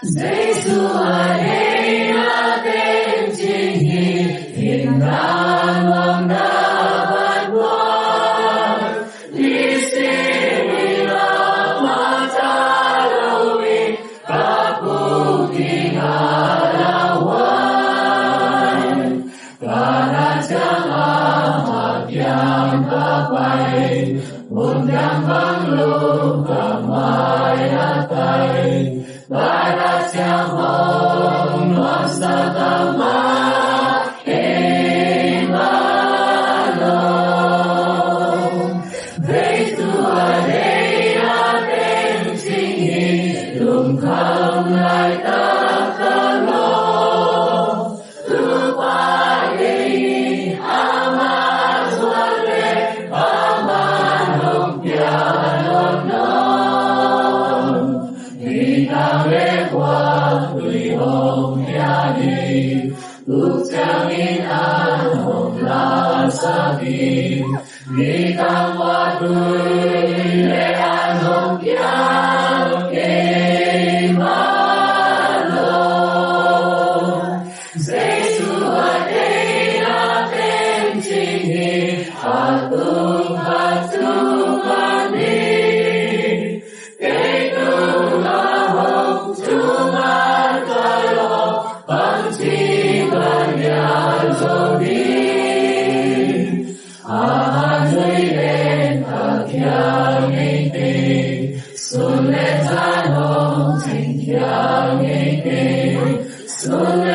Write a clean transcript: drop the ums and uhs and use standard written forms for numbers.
Giêsu ở đây natin hinggan ang nabatwan, isinilang matalawi, kaputing alawan, para siyang amakyang kapay, undang banglong kamay atay, para siyang hongwas na tama, imalong. Praise to a day natin singin, lungkang ay tatalong, lupain amas wale, amanong pianonon, Hong yani, Luchangin anong lasagin, Nikang waduy le anong kiyang imalong. Jesu aday natin singin, atung hatumani, kay tulahong tumatalo, pagsiban niya zonin. Ahoy rin kakyang iting, sulit anong tingkyang iting, sulit